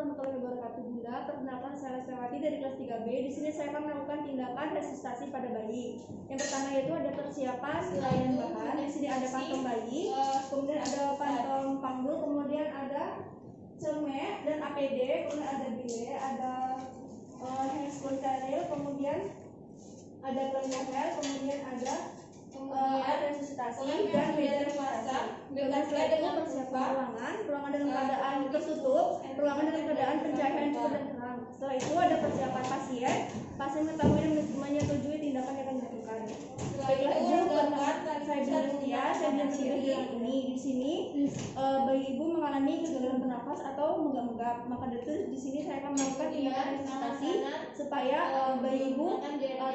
warahmatullahi wabarakatuh. Bunda, perkenalkan saya Lestewati dari kelas 3B. Di sini saya akan melakukan tindakan resusitasi pada bayi. Yang pertama yaitu ada persiapan layanan bahan. Di sini ada kantong bayi, kemudian ada kantong panggul, kemudian ada celemek dan APD, kemudian ada bile, ada handphone steril, kemudian ada penyahel, kemudian ada resusitasi dan meja resusitasi. Setelah itu persiapan ruangan dalam keadaan tertutup, ruangan dalam keadaan pencahayaan cukup dan terang. Setelah itu ada persiapan pasien mengetahui dan menyetujui tindakan yang akan dilakukan. Baiklah ibu, saya bilang setia ini di sini bayi ibu mengalami kegagalan bernafas atau menggap-menggap. Maka dari itu di sini saya akan melakukan tindakan resusitasi supaya bayi ibu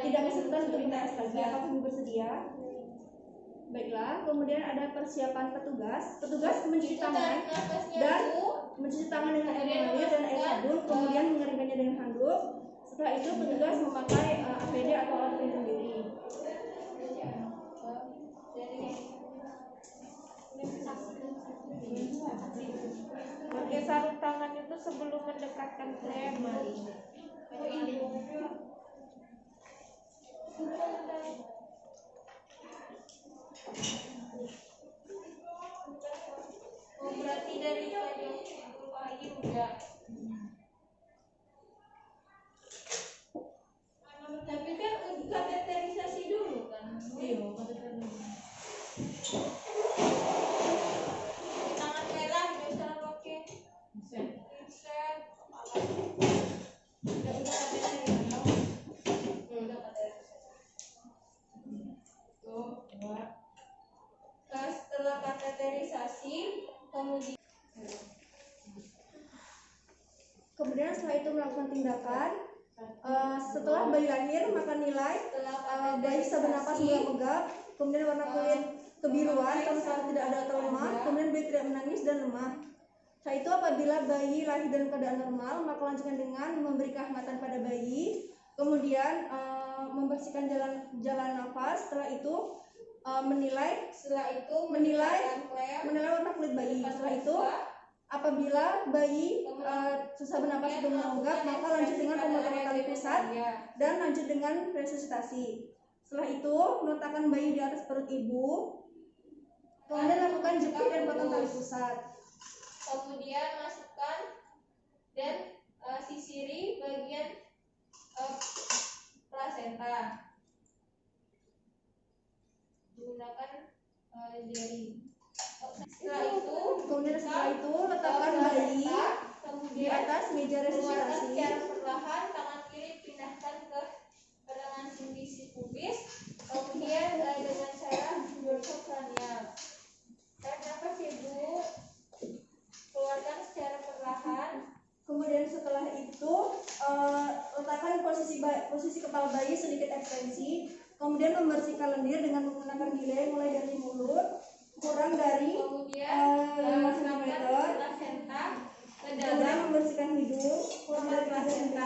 tidak kesulitan untuk bernafas lagi. Apakah ibu bersedia? Baiklah, kemudian ada persiapan petugas mencuci tangan dengan air mengalir dan air sabun, kemudian mengeringkannya dengan handuk. Setelah itu petugas memakai APD atau alat pelindung diri. Pakai sarung tangan itu sebelum mendekatkan leher. Oh, berarti dari pagi udah. Tapi kan kateterisasi dulu kan. Iya, kateterisasi. Tangan merah bisa pakai. Set. Udah kateterisasi. Udah kateterisasi. Tuh, buat. Setelah kateterisasi, kemudian setelah itu melakukan tindakan. Setelah bayi lahir, maka nilai bayi bisa bernapas menggap-menggap, kemudian warna kulit kebiruan kalau misalnya tidak ada atau lemah, kemudian bayi tidak menangis dan lemah. Setelah itu apabila bayi lahir dalam keadaan normal, maka lanjutkan dengan memberi kehangatan pada bayi, kemudian membersihkan jalan nafas. Setelah itu menilai warna kulit bayi. Setelah itu apabila bayi susah bernapas atau menganggap, maka lanjut dengan pemotongan tali pusat dan lanjut dengan resusitasi. Setelah itu meletakkan bayi di atas perut ibu, kemudian lakukan jepit dan potong tali pusat. Kemudian masukkan dan sisiri bagian plasenta. Gunakan jari. Setelah itu letakkan bayi di atas meja resusitasi. Secara perlahan tangan kiri pindahkan ke pergelangan pubis, kemudian dengan cara dorsal kranial. Tarik nafas ibu, keluarkan secara perlahan. Kemudian setelah itu letakkan posisi kepala bayi sedikit ekstensi, kemudian membersihkan lendir dengan menggunakan bile mulai dari mulut kurang dari 5 cm, kemudian membersihkan hidung kurang dari 3 cm.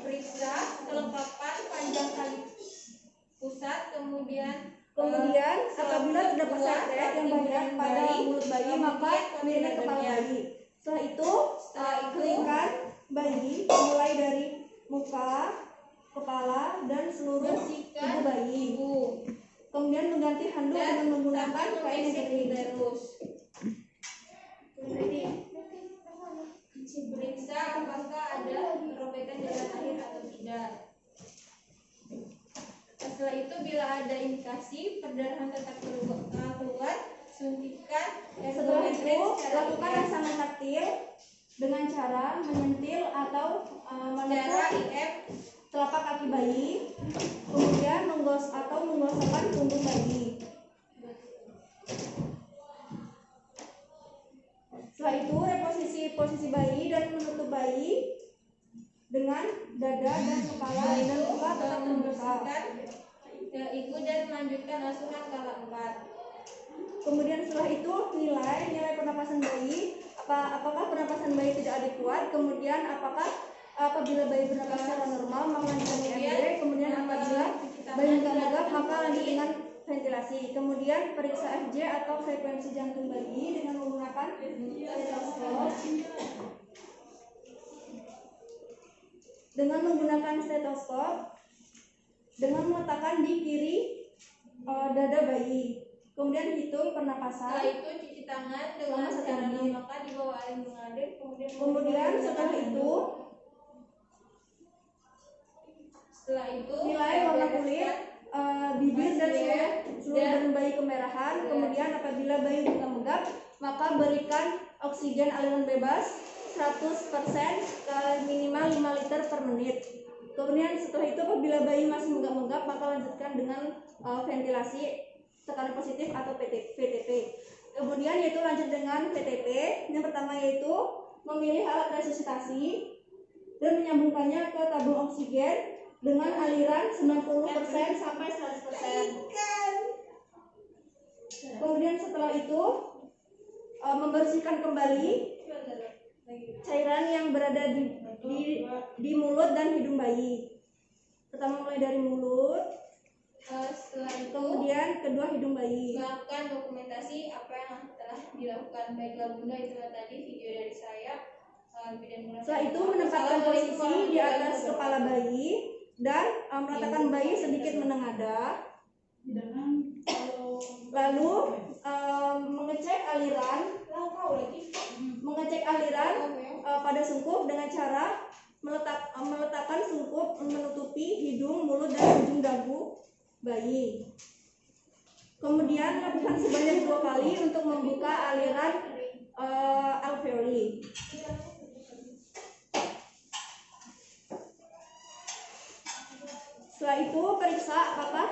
Periksa kelengkapan panjang tali pusat, kemudian apabila terdapat seret yang banyak pada mulut bayi, maka miringkan kepala bayi. Setelah itu keringkan bayi mulai dari muka, kepala, dan seluruh tubuh bayi. Kemudian mengganti handuk dengan menggunakan kain yang kering. Periksa apakah ada perobekan jalan akhir atau tidak. Setelah itu bila ada indikasi perdarahan tetap keluar, suntikan. Setelah itu lakukan rangsangan taktil dengan cara menyentil atau menepuk telapak kaki bayi, kemudian menggosokkan punggung bayi. Setelah itu posisi bayi dan menutup bayi dengan dada dan kepala dan muka tetap terbuka. Ikut dan melanjutkan asuhan kala 4. Kemudian setelah itu nilai pernapasan bayi, apakah pernapasan bayi tidak adekuat, kemudian apabila bayi bernapas secara normal maka lanjutkan IMD, kemudian apabila bayi menggap-menggap maka lanjut dengan ventilasi. Kemudian periksa FJ atau frekuensi jantung bayi dengan menggunakan stetoskop. dengan menggunakan stetoskop dengan meletakkan di kiri dada bayi. Kemudian hitung pernapasan. Setelah itu cuci tangan dengan Selama 1 cara menit. memakai di bawah air mengalir. Kemudian setelah itu nilai warna kulit, bibir dan seluruh badan bayi kemerahan. Kemudian apabila bayi megap-megap, maka berikan oksigen aliran bebas 100% minimal 5 liter per menit. Kemudian setelah itu apabila bayi masih megap-megap, maka lanjutkan dengan ventilasi tekanan positif atau VTP. Kemudian yaitu lanjut dengan VTP. Yang pertama yaitu memilih alat resusitasi dan menyambungkannya ke tabung oksigen dengan aliran 90% sampai 100%. Kemudian setelah itu membersihkan kembali cairan yang berada di mulut dan hidung bayi. Pertama mulai dari mulut, setelah itu kemudian kedua hidung bayi. melakukan dokumentasi apa yang telah dilakukan. Baiklah Bunda, itulah tadi video dari saya. Setelah itu menempatkan posisi di atas kepala bayi dan meletakkan bayi sedikit menengadah. Lalu mengecek aliran pada sungkup dengan cara meletakkan sungkup menutupi hidung, mulut dan ujung dagu bayi. Kemudian lakukan sebanyak 2 kali untuk membuka aliran alveoli. Setelah itu periksa apakah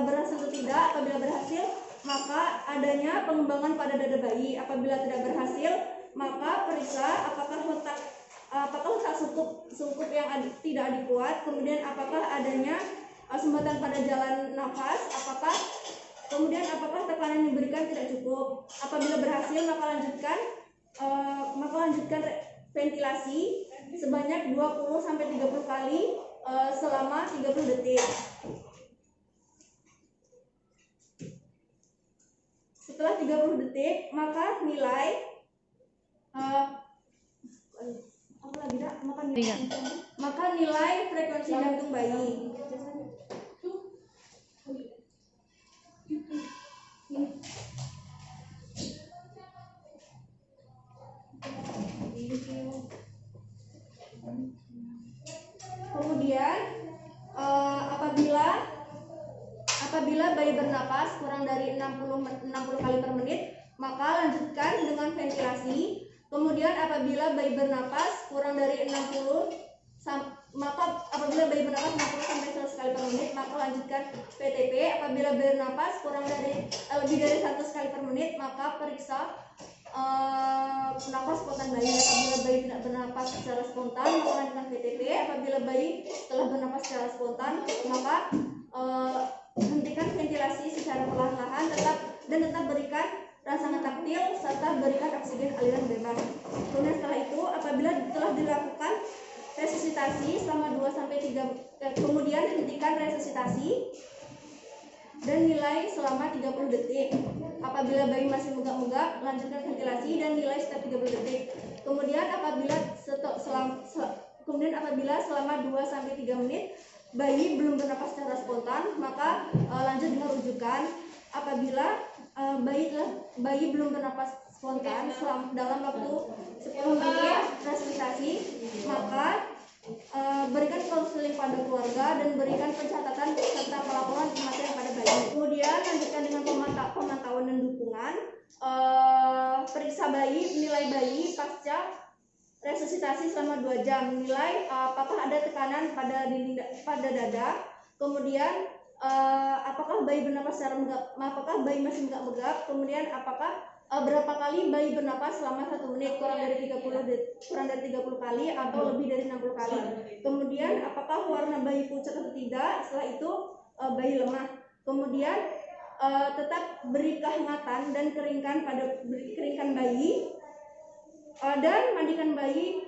berhasil atau tidak. Apabila berhasil, maka adanya pengembangan pada dada bayi. Apabila tidak berhasil, maka periksa apakah letak sungkup yang tidak adekuat. Kemudian apakah adanya sumbatan pada jalan nafas. Kemudian apakah tekanan yang diberikan tidak cukup. Apabila berhasil, maka lanjutkan ventilasi sebanyak 20-30 kali selama 30 detik. Setelah 30 detik, maka nilai frekuensi jantung bayi. Kemudian apabila bayi bernapas kurang dari 60 kali per menit, maka lanjutkan dengan ventilasi. Kemudian apabila bayi bernapas kurang dari 60 sampai 100 kali per menit, maka lanjutkan VTP. Apabila bernapas lebih dari 100 kali per menit, maka periksa nafas spontan bayi. Apabila bayi tidak bernapas secara spontan, maka lanjutkan VTP. Apabila bayi telah bernapas secara spontan, maka hentikan ventilasi secara perlahan-lahan dan tetap berikan rangsangan taktil serta berikan oksigen aliran bebas. Kemudian setelah itu apabila telah dilakukan resusitasi selama 2-3 kemudian hentikan resusitasi dan nilai selama 30 detik. Apabila bayi masih megap-megap, lanjutkan ventilasi dan nilai setiap 30 detik. Kemudian apabila selama 2-3 menit bayi belum bernapas secara spontan, maka lanjut dengan rujukan. Apabila bayi belum bernapas spontan dalam waktu 10 menit resusitasi, maka berikan konseling pada keluarga dan berikan pencatatan serta pelaporan kematian pada bayi. Kemudian lanjutkan dengan pemantauan dan dukungan. Periksa nilai bayi pasca resusitasi selama 2 jam. Nilai apakah ada tekanan pada dada. Kemudian apakah bayi bernapas secara apakah bayi masih megap-megap. Kemudian berapa kali bayi bernapas selama 1 menit, kurang dari 30 kali atau lebih dari 60 kali. Kemudian apakah warna bayi pucat atau tidak. Setelah itu bayi lemah. Kemudian tetap beri kehangatan dan keringkan bayi dan mandikan bayi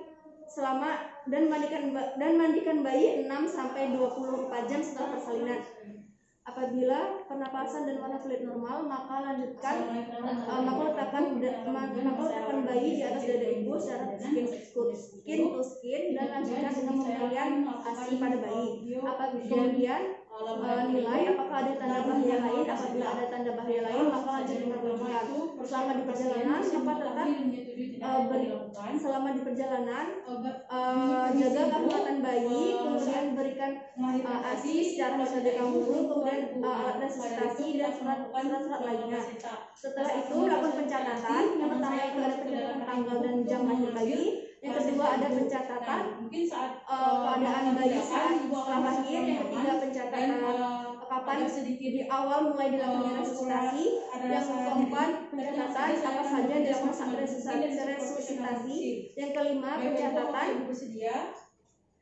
mandikan bayi 6 sampai 24 jam setelah persalinan. Apabila pernapasan dan warna kulit normal, maka letakkan bayi di atas dada ibu secara skin to skin dan lanjutkan dengan memberikan ASI pada bayi. Kemudian nilai apakah ada tanda bahaya lain. Apabila ada tanda bahaya lain maka lanjutkan penyelidikan. Selama di perjalanan Bapak tetap selama di perjalanan jaga kehormatan bayi, kemudian berikan ASI secara metode dulu, kemudian alat resusitasi dan surat-surat lainnya. Setelah itu lakukan pencatatan. Yang pertama itu ada pencatatan tanggal dan jam lahir bayi. Yang kedua ada pencatatan keadaan bayi saat setelah lahir. Yang ketiga pencatatan kapan di awal mulai dilakukan resusitasi. Yang keempat pencatatan apa saja yang dilakukan saat resusitasi. Yang kelima pencatatan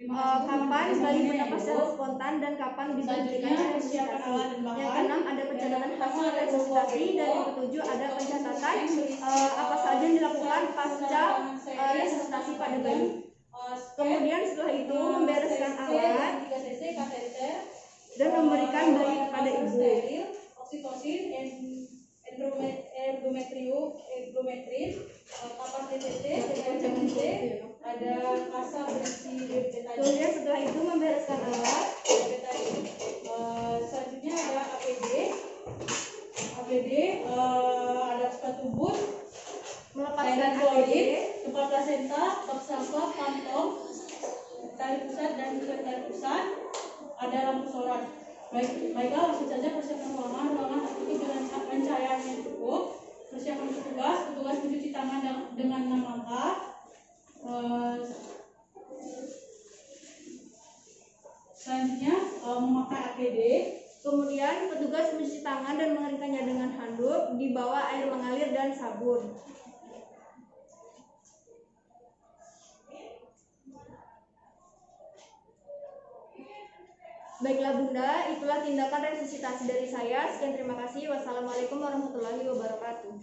kapan bayi bernafas secara spontan dan kapan diberikan resusitasi. Yang keenam ada pencatatan hasil resusitasi. Dan yang ketujuh ada pencatatan apa saja yang dilakukan pasca resusitasi pada bayi. Kemudian setelah itu membereskan alat dan memberikan bayi kepada ibu. Oksitosin, endometrin, papan TTT, TTT, ada kasa berisi beta. Kemudian setelah itu membereskan alat. Selanjutnya ada APD, ada sepatu boot, Melepaskan APD, APD, tempat plasenta, bak sampah, kantong, tali pusat dan tali pusat, ada lampu sorot. Baiklah, langsung saja persiapan ruangan tertutup dengan pencahayaan yang cukup. Persiapan petugas mencuci tangan dengan 6 langkah. Selanjutnya memakai APD. Kemudian petugas mencuci tangan dan mengeringkannya dengan handuk, di bawah air mengalir dan sabun. Baiklah Bunda, itulah tindakan resusitasi dari saya. Sekian, terima kasih. Wassalamualaikum warahmatullahi wabarakatuh.